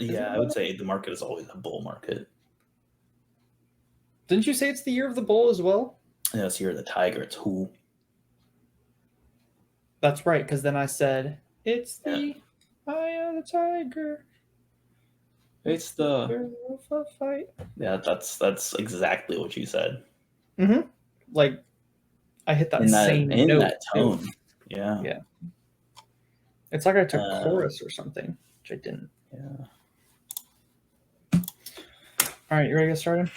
Yeah, I would say the market is always a bull market. Didn't you say it's the year of the bull as well? Yeah, it's year of the tiger. It's who? That's right, because then I said, it's the eye of the tiger. It's the Year of a fight. yeah. That's exactly what you said. Mm-hmm. Like, I hit that In same note, that tone. too. Yeah. Yeah. It's like I took chorus or something, which I didn't. Yeah. All right, you ready to get started?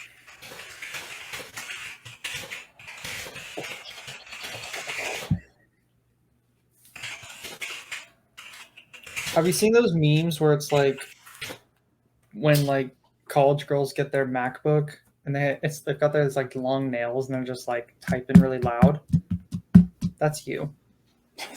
Have you seen those memes where it's like when like college girls get their MacBook and they've got those like long nails and they're just like typing really loud? That's you.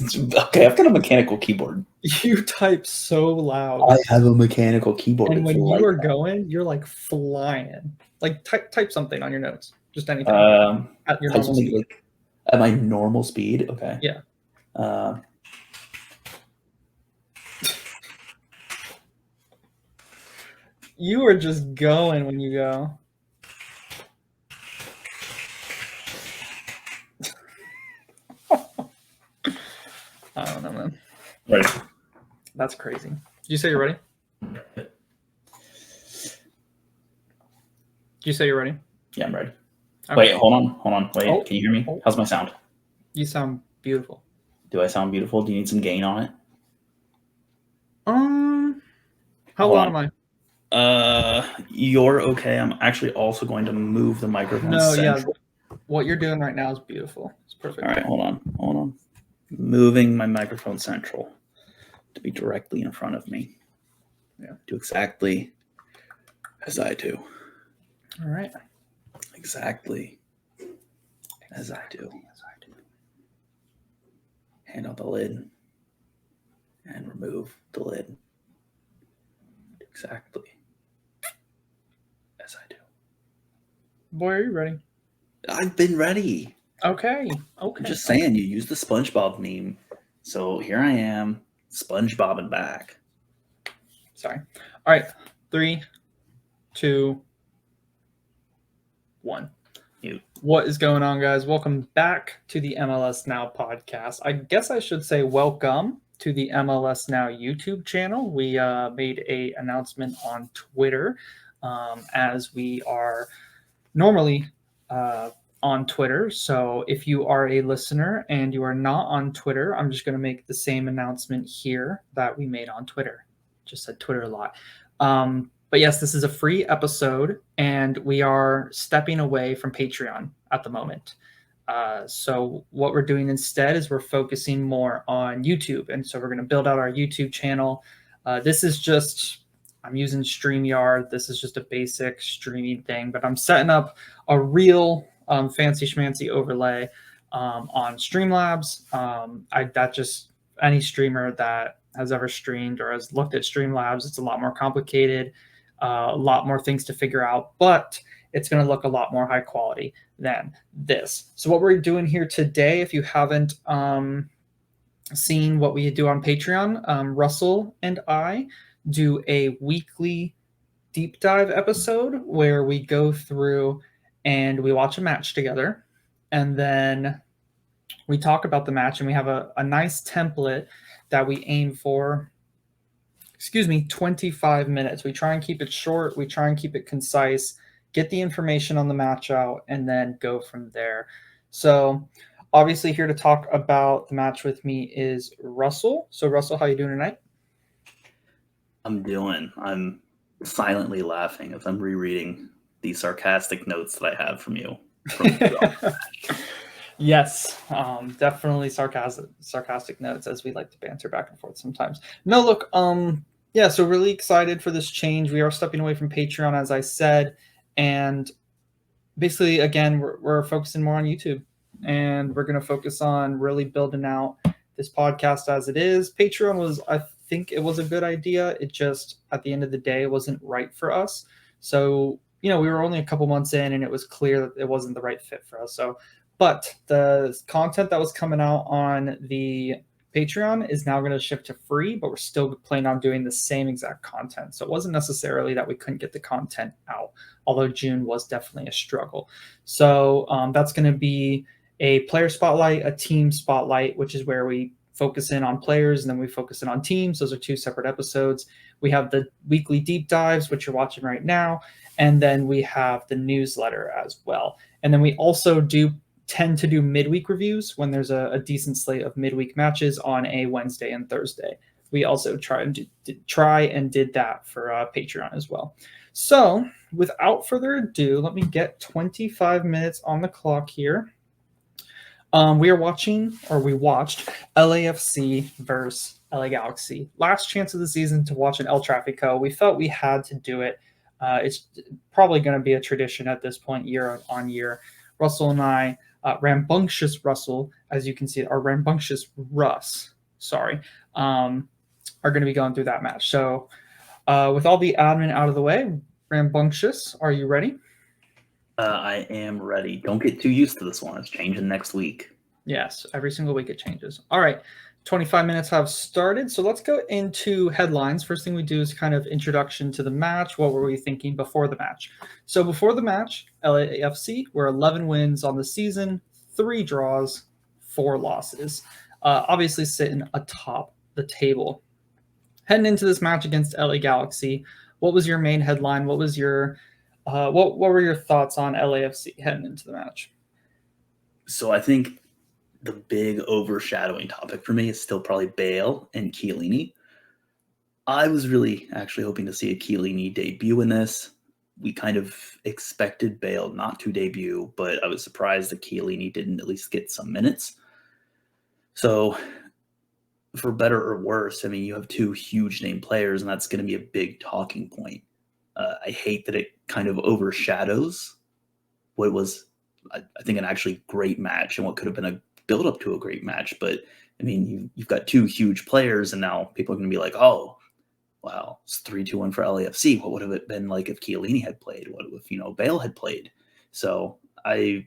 Okay, I've got a mechanical keyboard. You type so loud. I have a mechanical keyboard. And when you are going, you're like flying. Like type something on your notes. Just anything. At your normal speed. Like, at my normal speed? Okay. Yeah. You are just going when you go. I don't know, man. Right. That's crazy. Did you say you're ready? Did you say you're ready? Yeah, I'm ready. Okay. Wait, hold on. Wait, can you hear me? How's my sound? You sound beautiful. Do I sound beautiful? Do you need some gain on it? How loud am I? You're okay. I'm actually also going to move the microphone central. Yeah. What you're doing right now is beautiful. It's perfect. All right, hold on. Moving my microphone central to be directly in front of me. Yeah. Do exactly as I do. All right. Exactly as I do. Hand out the lid and remove the lid. Exactly as I do. Boy, are you ready? I've been ready. Okay. I'm just saying, you used the SpongeBob meme. So here I am, SpongeBobbing back. Sorry. All right. 3, 2, 1. What is going on, guys? Welcome back to the MLS Now podcast. I guess I should say welcome to the MLS Now YouTube channel. We made an announcement on Twitter as we are normally on Twitter. So if you are a listener and you are not on Twitter, I'm just going to make the same announcement here that we made on Twitter. Just said Twitter a lot. But yes, this is a free episode, and we are stepping away from Patreon at the moment. So what we're doing instead is we're focusing more on YouTube. And so we're going to build out our YouTube channel. This is just, I'm using StreamYard. This is just a basic streaming thing, but I'm setting up a real fancy schmancy overlay on Streamlabs. That just any streamer that has ever streamed or has looked at Streamlabs, it's a lot more complicated, a lot more things to figure out, but it's going to look a lot more high quality than this. So what we're doing here today, if you haven't seen what we do on Patreon, Russell and I do a weekly deep dive episode where we go through and we watch a match together, and then we talk about the match, and we have a nice template that we aim for 25 minutes. We try and keep it short. We try and keep it concise, get the information on the match out, and then go from there. So obviously here to talk about the match with me is Russell. So Russell, how you doing tonight? I'm silently laughing as I'm rereading the sarcastic notes that I have from you. Yes, definitely sarcastic notes, as we like to banter back and forth sometimes. No, look, yeah, so really excited for this change. We are stepping away from Patreon, as I said, and basically, again, we're focusing more on YouTube, and we're going to focus on really building out this podcast as it is. Patreon was, I think it was a good idea. It just, at the end of the day, wasn't right for us. So, we were only a couple months in, and it was clear that it wasn't the right fit for us. So, but the content that was coming out on the Patreon is now going to shift to free, but we're still planning on doing the same exact content. So it wasn't necessarily that we couldn't get the content out, although June was definitely a struggle. So that's going to be a player spotlight, a team spotlight, which is where we focus in on players and then we focus in on teams. Those are 2 separate episodes. We have the weekly deep dives, which you're watching right now. And then we have the newsletter as well. And then we also tend to do midweek reviews when there's a decent slate of midweek matches on a Wednesday and Thursday. We also try and did that for Patreon as well. So without further ado, let me get 25 minutes on the clock here. We watched LAFC versus LA Galaxy. Last chance of the season to watch an El Trafico. We felt we had to do it. It's probably going to be a tradition at this point, year on year. Russell and I, rambunctious Russell, as you can see, or rambunctious Russ, are going to be going through that match. So with all the admin out of the way, rambunctious, are you ready? I am ready. Don't get too used to this one. It's changing next week. Yes, every single week it changes. All right, 25 minutes have started. So let's go into headlines. First thing we do is kind of introduction to the match. What were we thinking before the match? So before the match, LAFC were 11 wins on the season, 3 draws, 4 losses. Obviously sitting atop the table. Heading into this match against LA Galaxy, what was your main headline? What was your what were your thoughts on LAFC heading into the match? So I think the big overshadowing topic for me is still probably Bale and Chiellini. I was really actually hoping to see a Chiellini debut in this. We kind of expected Bale not to debut, but I was surprised that Chiellini didn't at least get some minutes. So for better or worse, I mean, you have 2 huge name players, and that's going to be a big talking point. I hate that it kind of overshadows what was, I think, an actually great match and what could have been a build up to a great match. But I mean, you've got 2 huge players, and now people are going to be like, oh, wow, it's 3-2-1 for LAFC. What would have it been like if Chiellini had played? What if, Bale had played? So I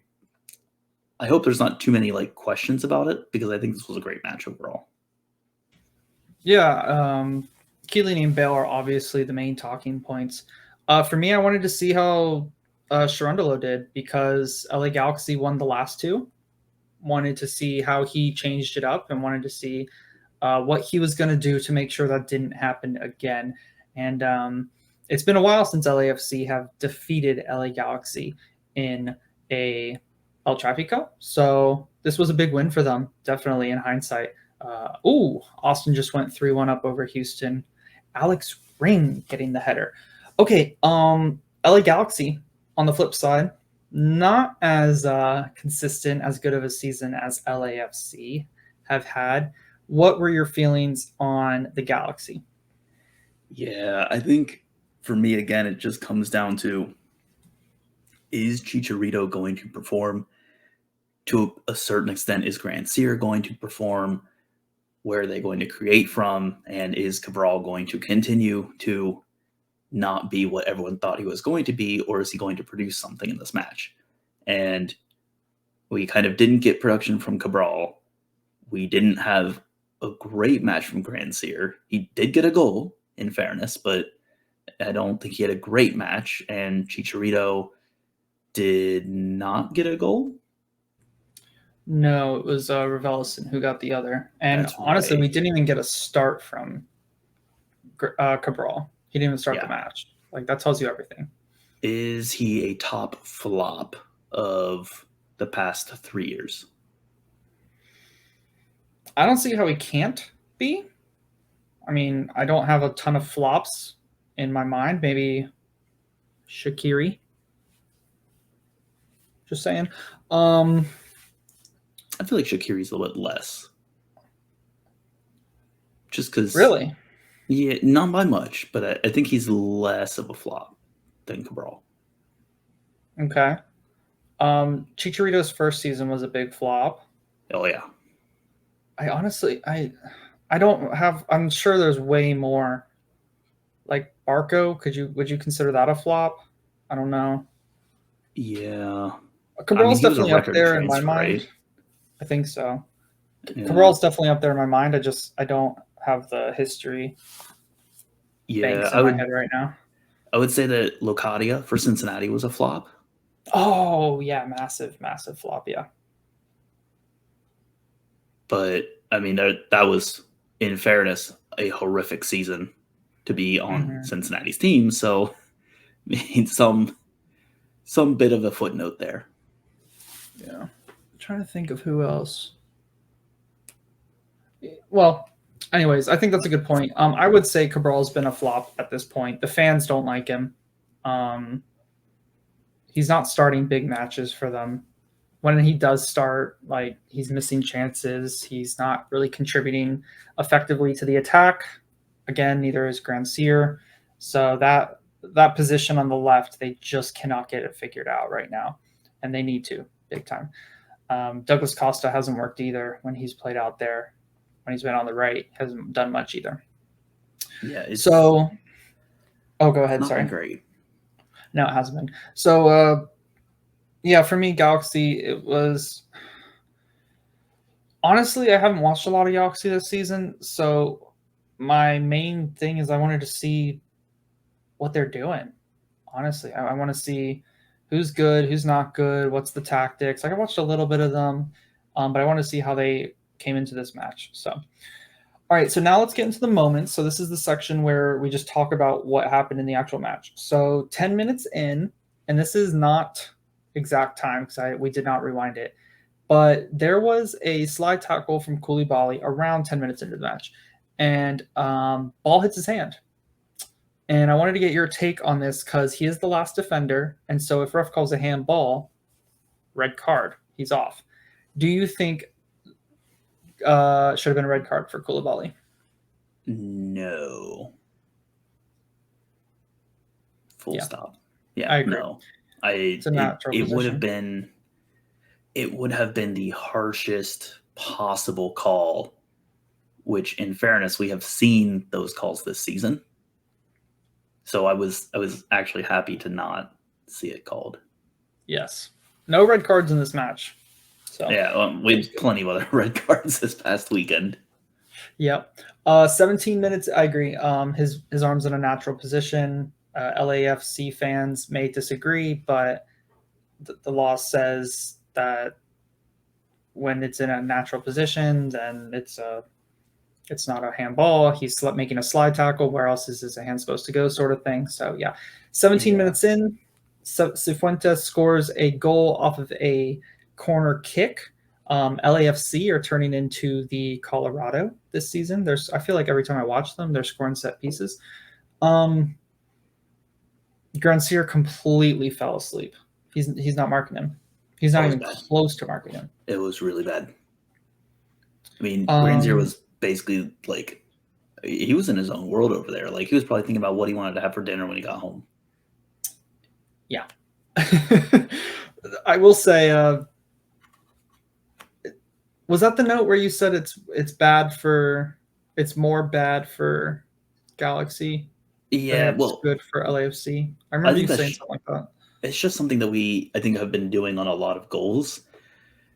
hope there's not too many questions about it, because I think this was a great match overall. Yeah, Chiellini and Bale are obviously the main talking points. For me, I wanted to see how Cherundolo did, because LA Galaxy won the last 2. Wanted to see how he changed it up and wanted to see what he was going to do to make sure that didn't happen again. And it's been a while since LAFC have defeated LA Galaxy in a El Trafico. So this was a big win for them, definitely in hindsight. Austin just went 3-1 up over Houston. Alex Ring getting the header. Okay, LA Galaxy, on the flip side, not as consistent, as good of a season as LAFC have had. What were your feelings on the Galaxy? Yeah, I think for me, again, it just comes down to, is Chicharito going to perform? To a certain extent, is Grandsir going to perform? Where are they going to create from? And is Cabral going to continue to not be what everyone thought he was going to be, or is he going to produce something in this match? And we kind of didn't get production from Cabral. We didn't have a great match from Grandsir. He did get a goal, in fairness, but I don't think he had a great match. And Chicharito did not get a goal. No, it was Raveloson who got the other. And That's honestly, right. we didn't even get a start from Cabral. He didn't even start the match. That tells you everything. Is he a top flop of the past 3 years? I don't see how he can't be. I mean, I don't have a ton of flops in my mind. Maybe Shaqiri. Just saying. I feel like Shaqiri's a little bit less. Just because... Really? Yeah, not by much, but I think he's less of a flop than Cabral. Okay. Chicharito's first season was a big flop. Oh, yeah. I honestly, I don't have, I'm sure there's way more. Like Barco, would you consider that a flop? I don't know. Yeah. Cabral's definitely up there in my transfer, mind. right? I think so. Cabral's definitely up there in my mind. I don't have the history banks in my head right now. I would say that Locadia for Cincinnati was a flop. Oh yeah, massive flop. Yeah. But I mean, that was, in fairness, a horrific season to be on Cincinnati's team. So, I mean, some bit of a footnote there. Yeah, I'm trying to think of who else. Well, anyways, I think that's a good point. I would say Cabral's been a flop at this point. The fans don't like him. He's not starting big matches for them. When he does start, like, he's missing chances. He's not really contributing effectively to the attack. Again, neither is Grandsir. So that position on the left, they just cannot get it figured out right now, and they need to big time. Douglas Costa hasn't worked either when he's played out there. When he's been on the right, hasn't done much either. Yeah. So, go ahead. Sorry. Great. No, it hasn't been. So, yeah, for me, Galaxy, it was. Honestly, I haven't watched a lot of Galaxy this season, so my main thing is I wanted to see what they're doing. Honestly, I want to see who's good, who's not good, what's the tactics. Like, I watched a little bit of them, but I want to see how they came into this match. So, all right, so now let's get into the moments. So this is the section where we just talk about what happened in the actual match. So 10 minutes in, and this is not exact time because we did not rewind it, but there was a slide tackle from Koulibaly around 10 minutes into the match, and ball hits his hand. And I wanted to get your take on this because he is the last defender, and so if ref calls a handball, red card, he's off. Do you think should have been a red card for Koulibaly? No. Full stop. Yeah, I agree. No. It would have been the harshest possible call, which, in fairness, we have seen those calls this season. So I was actually happy to not see it called. Yes. No red cards in this match. So yeah, we had plenty of other red cards this past weekend. Yep. 17 minutes, I agree. His arm's in a natural position. LAFC fans may disagree, but the law says that when it's in a natural position, then it's not a handball. He's making a slide tackle. Where else is his hand supposed to go, sort of thing. So, yeah. 17 minutes in, Cifuentes scores a goal off of a corner kick. LAFC are turning into the Colorado this season. I feel like every time I watch them, they're scoring set pieces. Grandsir completely fell asleep. He's not marking him. He's not even close to marking him. It was really bad. I mean, Grandsir was basically like, he was in his own world over there. Like, he was probably thinking about what he wanted to have for dinner when he got home. Yeah. I will say, was that the note where you said it's more bad for Galaxy? Yeah, well, good for LAFC. I remember you saying something like that. It's just something that we, I think, have been doing on a lot of goals.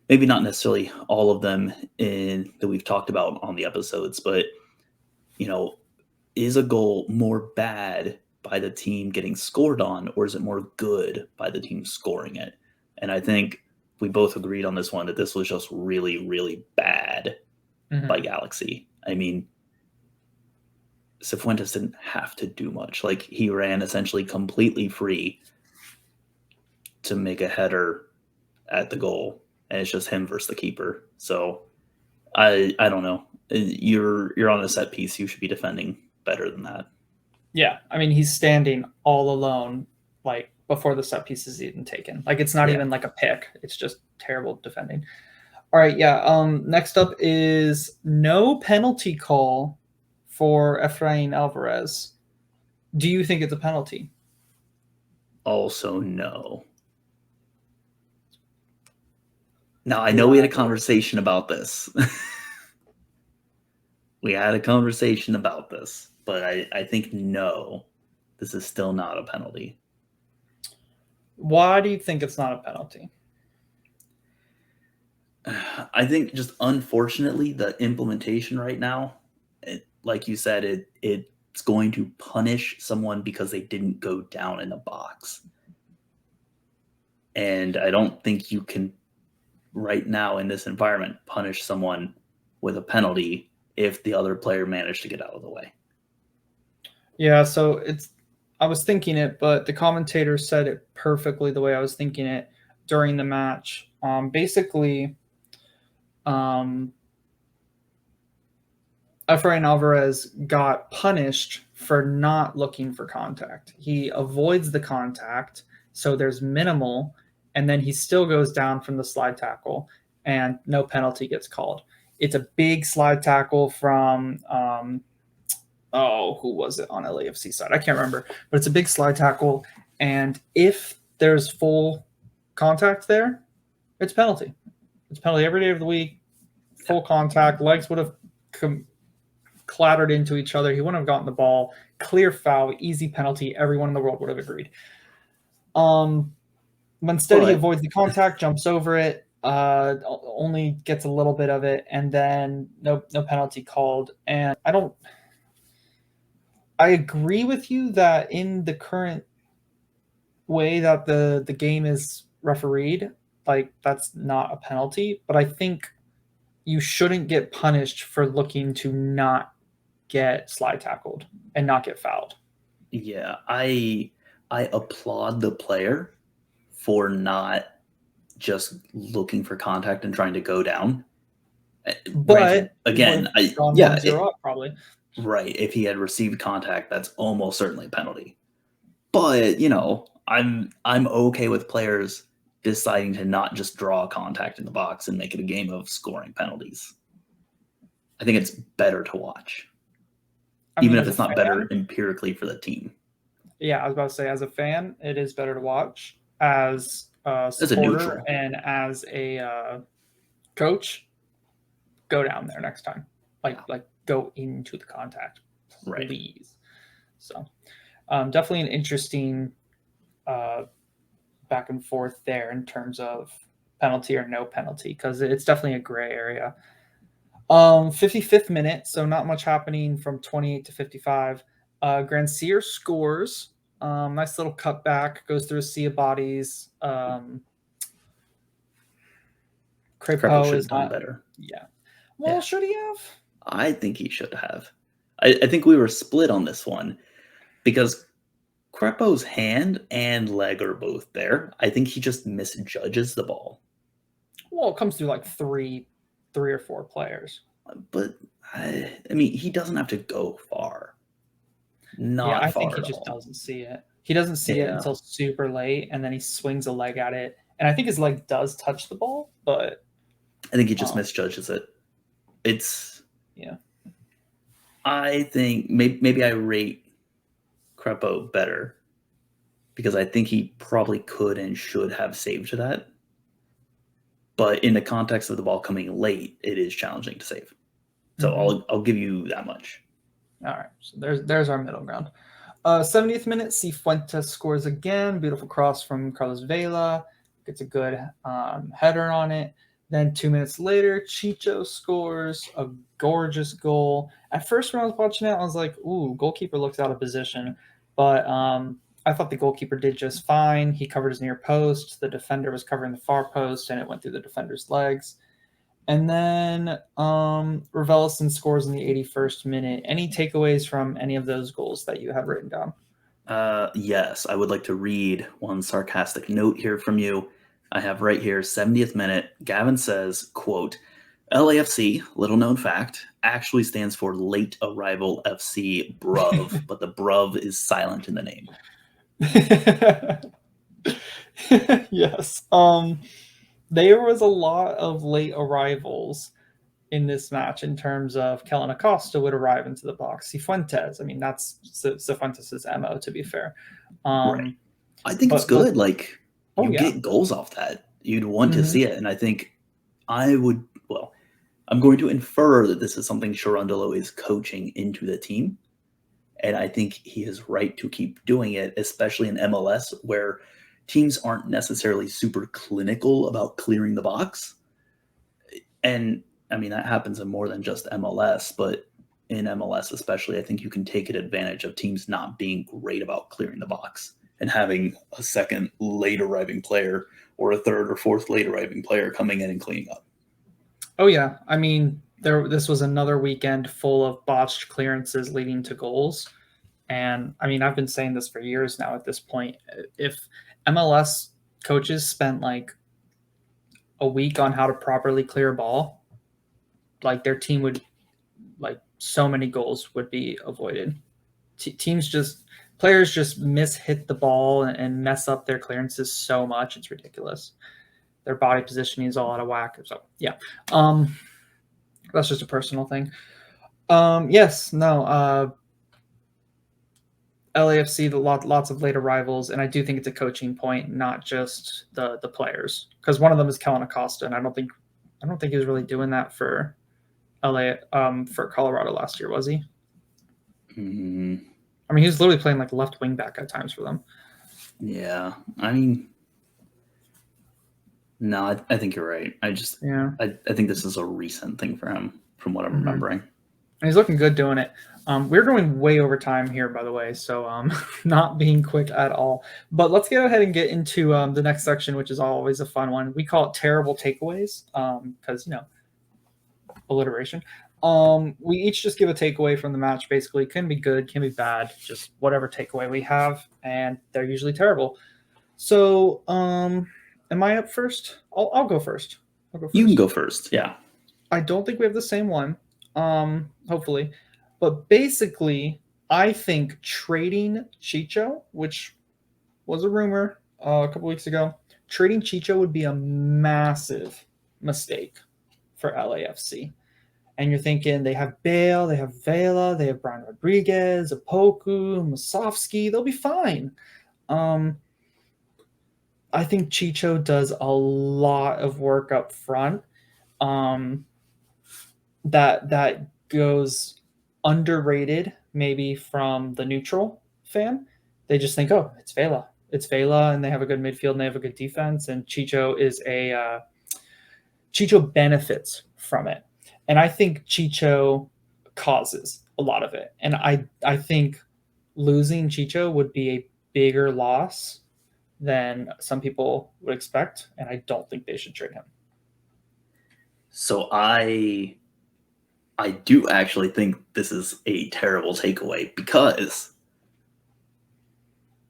Maybe not necessarily all of them that we've talked about on the episodes, but, is a goal more bad by the team getting scored on, or is it more good by the team scoring it? And I think we both agreed on this one that this was just really, really bad by Galaxy. I mean, Cifuentes didn't have to do much. Like, he ran essentially completely free to make a header at the goal, and it's just him versus the keeper. So I don't know. You're on a set piece. You should be defending better than that. Yeah, I mean, he's standing all alone, like, before the set piece is even taken. Like, it's not even like a pick. It's just terrible defending. All right, yeah. Next up is no penalty call for Efrain Alvarez. Do you think it's a penalty? Also, no. Now, I know we had a conversation about this. But I think no, this is still not a penalty. Why do you think it's not a penalty? I think just unfortunately the implementation right now, like you said, it's going to punish someone because they didn't go down in a box. And I don't think you can right now in this environment punish someone with a penalty if the other player managed to get out of the way. Yeah, so I was thinking it, but the commentator said it perfectly the way I was thinking it during the match. Basically, Efrain Alvarez got punished for not looking for contact. He avoids the contact, so there's minimal, and then he still goes down from the slide tackle, and no penalty gets called. It's a big slide tackle from who was it on LAFC side? I can't remember, but it's a big slide tackle, and if there's full contact there, it's penalty. It's penalty every day of the week. Full contact, legs would have clattered into each other. He wouldn't have gotten the ball. Clear foul, easy penalty. Everyone in the world would have agreed. Instead, he avoids the contact, jumps over it, only gets a little bit of it, and then no penalty called. And I agree with you that in the current way that the game is refereed, like that's not a penalty. But I think you shouldn't get punished for looking to not get slide tackled and not get fouled. Yeah, I applaud the player for not just looking for contact and trying to go down. But again, up, probably. Right. If he had received contact, that's almost certainly a penalty. But, you know, I'm okay with players deciding to not just draw contact in the box and make it a game of scoring penalties. I think it's better to watch. Even if it's not better empirically for the team. Yeah, I was about to say, as a fan, it is better to watch. As a supporter and as a coach, go down there next time. Like go into the contact, please. Right. So definitely an interesting back and forth there in terms of penalty or no penalty, because it's definitely a gray area. 55th minute, so not much happening from 28 to 55. Grandsir scores. Nice little cutback, goes through a sea of bodies. Crepeau is not better. Yeah. Well, should he have? I think he should have. I think we were split on this one because Crepeau's hand and leg are both there. I think he just misjudges the ball. Well, it comes through like three or four players. But I mean, he doesn't have to go far. I think he just doesn't see it. He doesn't see it until super late, and then he swings a leg at it. And I think his leg does touch the ball, but I think he just misjudges it. I think maybe I rate Crepeau better because I think he probably could and should have saved that. But in the context of the ball coming late, it is challenging to save. So I'll give you that much. All right. So there's our middle ground. 70th minute, Cifuentes scores again. Beautiful cross from Carlos Vela. Gets a good header on it. Then 2 minutes later, Chicho scores a gorgeous goal. At first, when I was watching it, I was like, ooh, goalkeeper looks out of position. But I thought the goalkeeper did just fine. He covered his near post. The defender was covering the far post, and it went through the defender's legs. And then Raveloson scores in the 81st minute. Any takeaways from any of those goals that you have written down? Yes, I would like to read one sarcastic note here from you. I have right here, 70th minute. Gavin says, quote, LAFC, little known fact, actually stands for Late Arrival FC Bruv, but the Bruv is silent in the name. Yes. There was a lot of late arrivals in this match in terms of Kellen Acosta would arrive into the box. Cifuentes, I mean, that's Cifuentes' MO, to be fair. Right. I think it's good. Get goals off that. You'd want to see it. And I think I'm going to infer that this is something Cherundolo is coaching into the team. And I think he is right to keep doing it, especially in MLS, where teams aren't necessarily super clinical about clearing the box. And I mean, that happens in more than just MLS, but in MLS especially, I think you can take advantage of teams not being great about clearing the box and having a second late arriving player or a third or fourth late arriving player coming in and cleaning up. Oh yeah, I mean, this was another weekend full of botched clearances leading to goals. And I mean, I've been saying this for years now at this point. If MLS coaches spent like a week on how to properly clear a ball, like their team would, like, so many goals would be avoided. Players just hit the ball and mess up their clearances so much. It's ridiculous. Their body positioning is all out of whack. So yeah, that's just a personal thing. Yes, no. LAFC, lots of late arrivals, and I do think it's a coaching point, not just the players. Because one of them is Kellen Acosta, and I don't think he was really doing that for LA for Colorado last year, was he? Mm-hmm. I mean, he was literally playing like left wing back at times for them. Yeah, I mean, no, I think you're right. I think this is a recent thing for him, from what I'm remembering. And he's looking good doing it. We're going way over time here, by the way, so not being quick at all. But let's go ahead and get into the next section, which is always a fun one. We call it terrible takeaways because, alliteration. We each just give a takeaway from the match, basically. Can be good, can be bad, just whatever takeaway we have, and they're usually terrible. So, am I up first? I'll go first. You can go first, yeah. I don't think we have the same one, hopefully. But basically, I think trading Chicho, which was a rumor a couple weeks ago, trading Chicho would be a massive mistake for LAFC. And you're thinking they have Bale, they have Vela, they have Brian Rodriguez, Apoku, Musovski. They'll be fine. I think Chicho does a lot of work up front that goes underrated maybe from the neutral fan. They just think, oh, it's Vela. It's Vela, and they have a good midfield and they have a good defense, and Chicho benefits from it. And I think Chicho causes a lot of it. And I think losing Chicho would be a bigger loss than some people would expect, and I don't think they should trade him. So I do actually think this is a terrible takeaway because,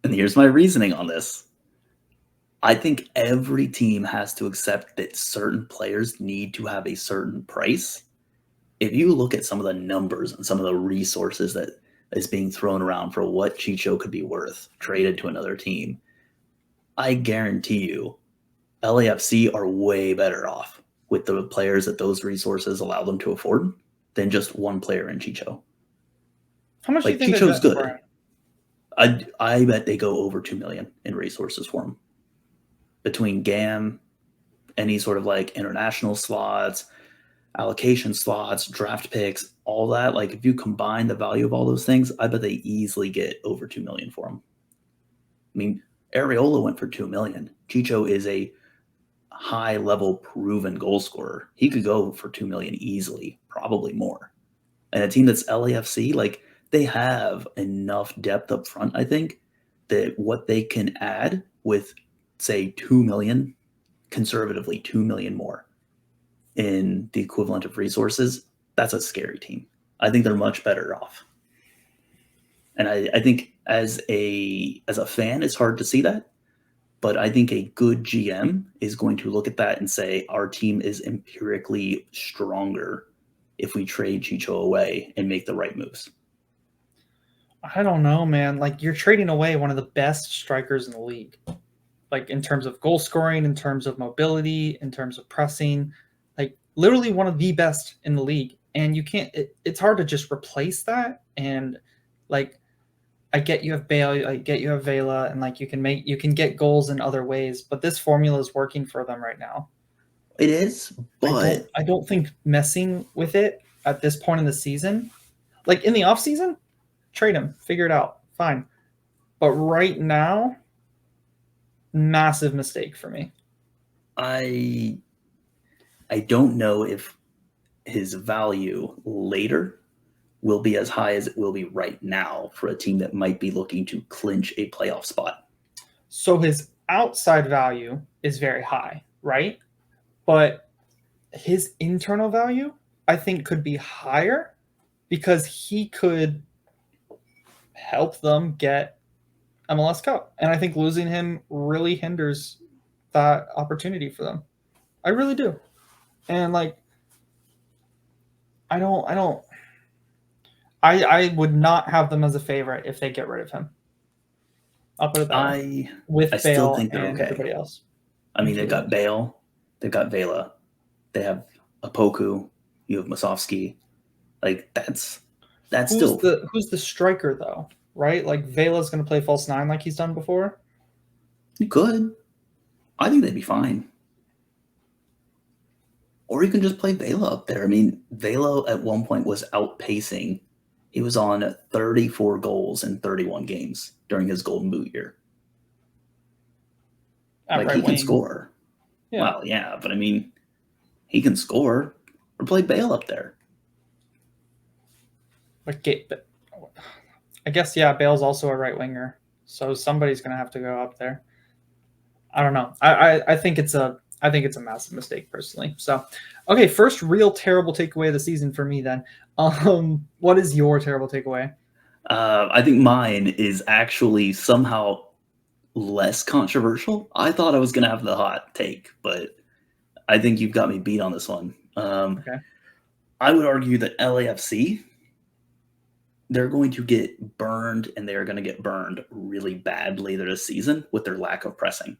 and here's my reasoning on this, I think every team has to accept that certain players need to have a certain price. If you look at some of the numbers and some of the resources that is being thrown around for what Chicho could be worth traded to another team, I guarantee you LAFC are way better off with the players that those resources allow them to afford than just one player in Chicho. How much like, do you think Chicho's good? I bet they go over 2 million in resources for him. Between GAM, any sort of like international slots, allocation slots, draft picks, all that, like if you combine the value of all those things, I bet they easily get over 2 million for him. I mean, Areola went for 2 million. Chicho is a high level proven goal scorer. He could go for 2 million easily, probably more. And a team that's LAFC, like, they have enough depth up front, I think, that what they can add with, say, 2 million, conservatively 2 million more in the equivalent of resources, that's a scary team. I think they're much better off. And I think as a fan, it's hard to see that. But I think a good GM is going to look at that and say, our team is empirically stronger if we trade Chicho away and make the right moves. I don't know, man. Like, you're trading away one of the best strikers in the league. Like, in terms of goal scoring, in terms of mobility, in terms of pressing, like literally one of the best in the league. And you can't, it's hard to just replace that. And like, I get you have Bale, I get you have Vela, and like you can get goals in other ways, but this formula is working for them right now. It is, but I don't think messing with it at this point in the season, like in the off season, trade him, figure it out, fine. But right now, massive mistake for me. I I don't know if his value later will be as high as it will be right now for a team that might be looking to clinch a playoff spot. So his outside value is very high, right? But his internal value, I think, could be higher because he could help them get MLS Cup. And I think losing him really hinders that opportunity for them. I really do. And like, I would not have them as a favorite if they get rid of him. I'll put it that way. With I still Bale think they're and okay. everybody else. I mean, they've got Bale, they've got Vela, they have Opoku, you have Masovsky. Like that's who's the striker though, right? Like Vela's going to play false nine like he's done before. You could. I think they'd be fine. Or you can just play Vela up there. I mean, Vela at one point was outpacing. He was on 34 goals in 31 games during his Golden Boot year. Like he can score. Yeah. Well, yeah, but I mean, he can score. Or play Bale up there. I guess, yeah, Bale's also a right winger. So somebody's going to have to go up there. I don't know. I think it's a massive mistake personally. So, okay, first real terrible takeaway of the season for me then. What is your terrible takeaway? I think mine is actually somehow less controversial. I thought I was going to have the hot take, but I think you've got me beat on this one. Okay. I would argue that LAFC, they're going to get burned, and they're going to get burned really bad later this season with their lack of pressing.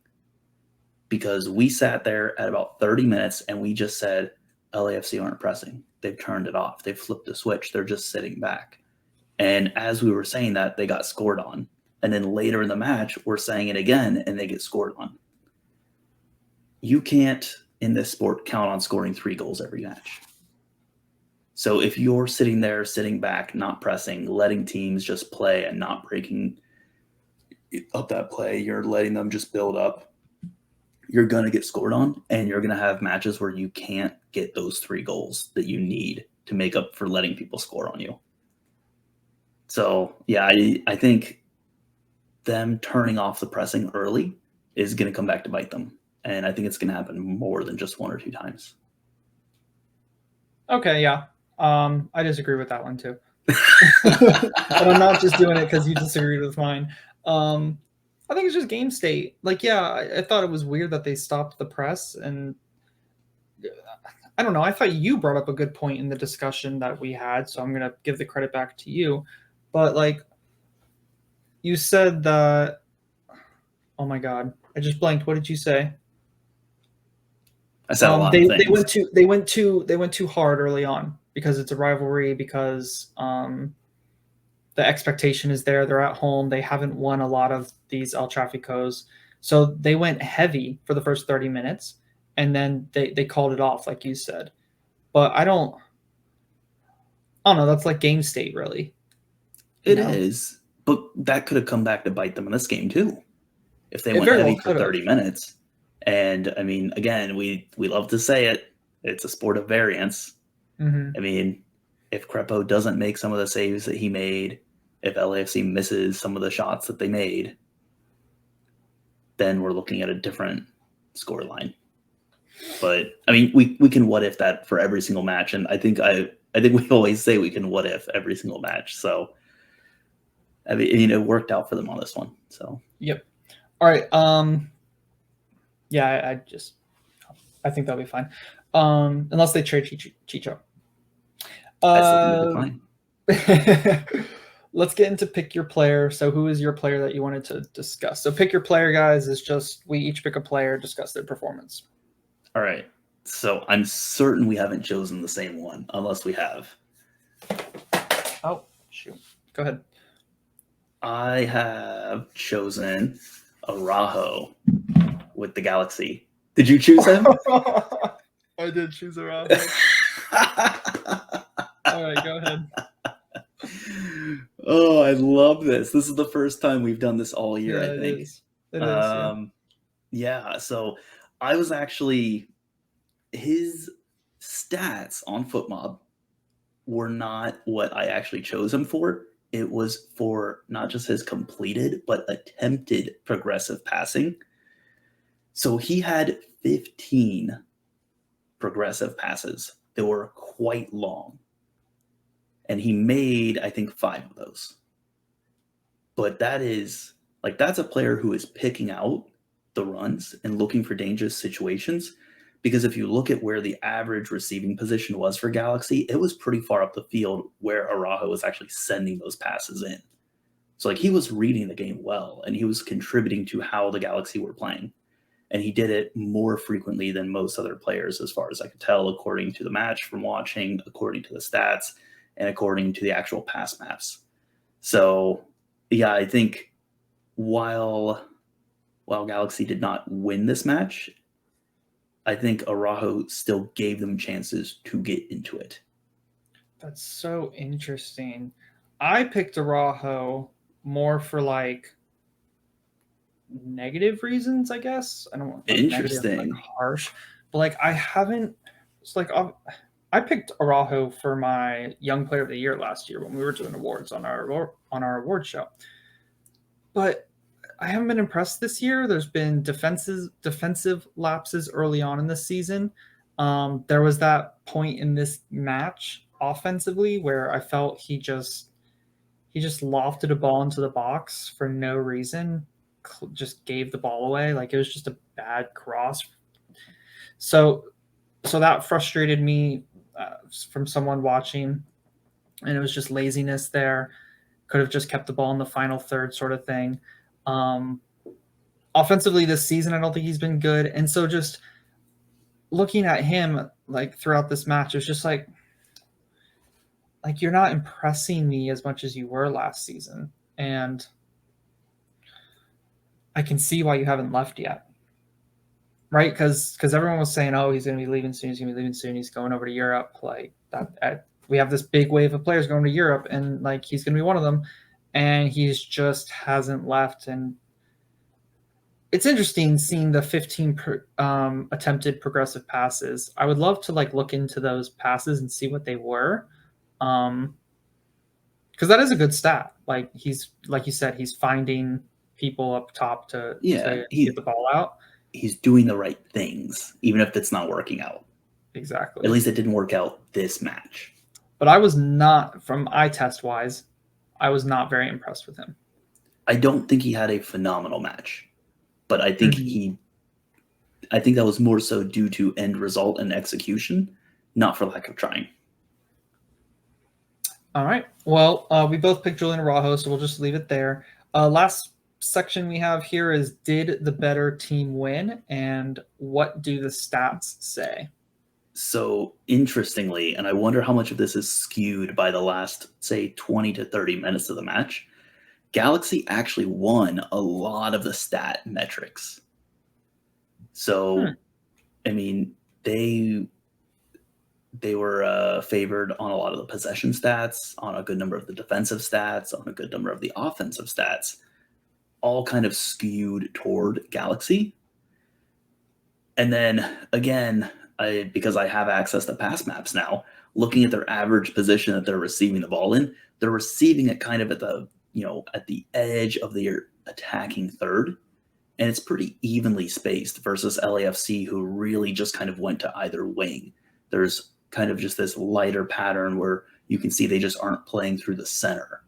Because we sat there at about 30 minutes and we just said, LAFC aren't pressing. They've turned it off. They've flipped the switch. They're just sitting back. And as we were saying that, they got scored on. And then later in the match, we're saying it again, and they get scored on. You can't, in this sport, count on scoring 3 goals every match. So if you're sitting there, sitting back, not pressing, letting teams just play and not breaking up that play, you're letting them just build up, you're going to get scored on, and you're going to have matches where you can't get those 3 goals that you need to make up for letting people score on you. So, yeah, I think them turning off the pressing early is going to come back to bite them. And I think it's going to happen more than just 1 or 2 times. Okay, yeah. I disagree with that one too. But I'm not just doing it because you disagreed with mine. I think it's just game state. Like, yeah, I thought it was weird that they stopped the press, and I don't know. I thought you brought up a good point in the discussion that we had, so I'm going to give the credit back to you. But, like, you said that – oh, my God. I just blanked. What did you say? I said a lot of things. They went too hard early on because it's a rivalry, because the expectation is there. They're at home. They haven't won a lot of these El Traficos. So they went heavy for the first 30 minutes, and then they called it off, like you said. But I don't know. That's like game state, really. It is. But that could have come back to bite them in this game, too. If they went heavy for 30 minutes. And, I mean, again, we love to say it. It's a sport of variance. Mm-hmm. I mean, if Crepo doesn't make some of the saves that he made, if LAFC misses some of the shots that they made, then we're looking at a different scoreline. But I mean, we can what if that for every single match, and I think we always say we can what if every single match. So I mean, it worked out for them on this one. So yep. All right. Yeah, I think that'll be fine. Unless they trade Chicho. Fine. Let's get into pick your player. So who is your player that you wanted to discuss? So pick your player, guys, is just we each pick a player, discuss their performance. All right. So I'm certain we haven't chosen the same one, unless we have. Oh, shoot. Go ahead. I have chosen Araujo with the Galaxy. Did you choose him? I did choose Araujo. All right, go ahead. Oh, I love this. This is the first time we've done this all year, I think. It is. Yeah, so I was actually his stats on FootMob were not what I actually chose him for. It was for not just his completed, but attempted progressive passing. So he had 15 progressive passes that were quite long. And he made, I think, 5 of those. But that's a player who is picking out the runs and looking for dangerous situations. Because if you look at where the average receiving position was for Galaxy, it was pretty far up the field where Araujo was actually sending those passes in. So he was reading the game well, and he was contributing to how the Galaxy were playing. And he did it more frequently than most other players, as far as I could tell, according to the match from watching, according to the stats, and according to the actual pass maps. So, yeah, I think while Galaxy did not win this match, I think Araujo still gave them chances to get into it. That's so interesting. I picked Araujo more for negative reasons, I guess. I don't want Interesting. negative, harsh, but I haven't. It's I picked Araujo for my Young Player of the Year last year when we were doing awards on our award show, but I haven't been impressed this year. There's been defensive lapses early on in the season. There was that point in this match offensively where I felt he just lofted a ball into the box for no reason, just gave the ball away. It was just a bad cross. So that frustrated me from someone watching, and it was just laziness there. Could have just kept the ball in the final third, sort of thing. Offensively this season, I don't think he's been good. And so just looking at him throughout this match, it's just you're not impressing me as much as you were last season. And I can see why you haven't left yet. Right? Because everyone was saying, oh, he's going to be leaving soon. He's going over to Europe. We have this big wave of players going to Europe, and he's going to be one of them. And he's just hasn't left. And it's interesting seeing the 15 attempted progressive passes. I would love to look into those passes and see what they were, because that is a good stat. He's, like you said, he's finding people up top to get the ball out. He's doing the right things, even if it's not working out. Exactly. At least it didn't work out this match. But I was not, from eye test wise, I was not very impressed with him. I don't think he had a phenomenal match, but I think I think that was more so due to end result and execution, not for lack of trying. All right. Well, we both picked Julian Araujo, so we'll just leave it there. Last section we have here is, did the better team win, and what do the stats say? So interestingly, and I wonder how much of this is skewed by the last, say, 20 to 30 minutes of the match, Galaxy actually won a lot of the stat metrics. So, I mean, they were favored on a lot of the possession stats, on a good number of the defensive stats, on a good number of the offensive stats, all kind of skewed toward Galaxy. And then again, because I have access to pass maps now, looking at their average position that they're receiving the ball in, they're receiving it kind of at the edge of their attacking third. And it's pretty evenly spaced versus LAFC, who really just kind of went to either wing. There's kind of just this lighter pattern where you can see they just aren't playing through the center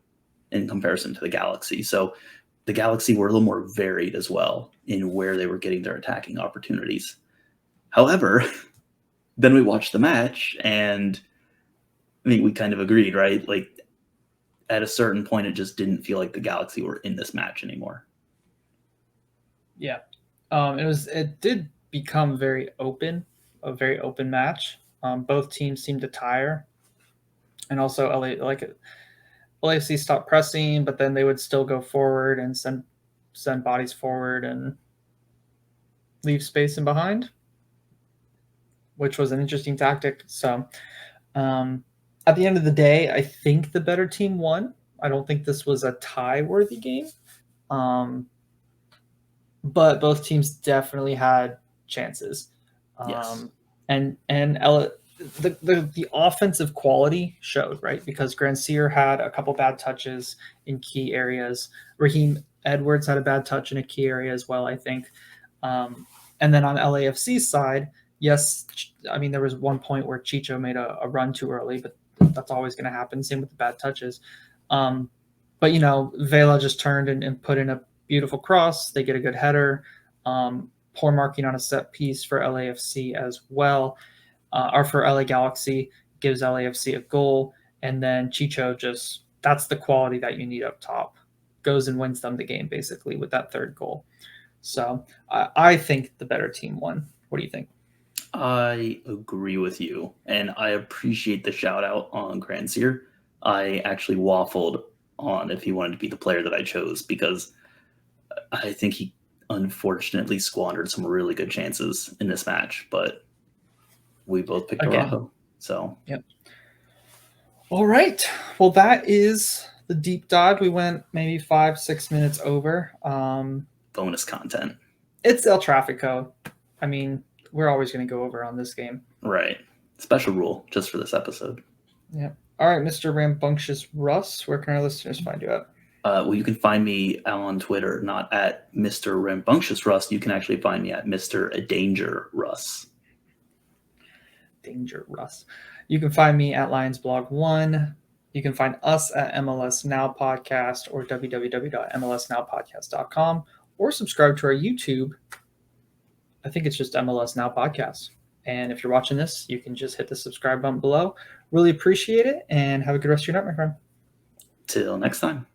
in comparison to the Galaxy. So the Galaxy were a little more varied as well in where they were getting their attacking opportunities. However, then we watched the match, and I mean, we kind of agreed, right? At a certain point, it just didn't feel like the Galaxy were in this match anymore. Yeah. It did become a very open match. Both teams seemed to tire. And also LAFC stopped pressing, but then they would still go forward and send bodies forward and leave space in behind, which was an interesting tactic. So at the end of the day, I think the better team won. I don't think this was a tie-worthy game. But both teams definitely had chances. Yes. And the offensive quality showed, right? Because Grandsir had a couple bad touches in key areas. Raheem Edwards had a bad touch in a key area as well, I think. And then on LAFC's side, yes, I mean, there was one point where Chicho made a run too early, but that's always going to happen. Same with the bad touches. But, Vela just turned and put in a beautiful cross. They get a good header. Poor marking on a set piece for LAFC as well. Or for LA Galaxy, gives LAFC a goal. And then Chicho that's the quality that you need up top. Goes and wins them the game, basically, with that third goal. So I think the better team won. What do you think? I agree with you, and I appreciate the shout out on Grandsir. I actually waffled on if he wanted to be the player that I chose because I think he unfortunately squandered some really good chances in this match, but we both picked Araujo. So, yep. All right. Well, that is the deep dive. We went maybe 5-6 minutes over. Bonus content. It's El Trafico. I mean, we're always going to go over on this game. Right. Special rule just for this episode. Yeah. All right, Mr. Rambunctious Russ, where can our listeners find you at? Well, you can find me on Twitter, not at Mr. Rambunctious Russ. You can actually find me at Mr. Danger Russ. Danger Russ. You can find me at LionsBlog1. You can find us at MLS Now Podcast or www.mlsnowpodcast.com or subscribe to our YouTube. I think it's just MLS Now Podcast. And if you're watching this, you can just hit the subscribe button below. Really appreciate it and have a good rest of your night, my friend. Till next time.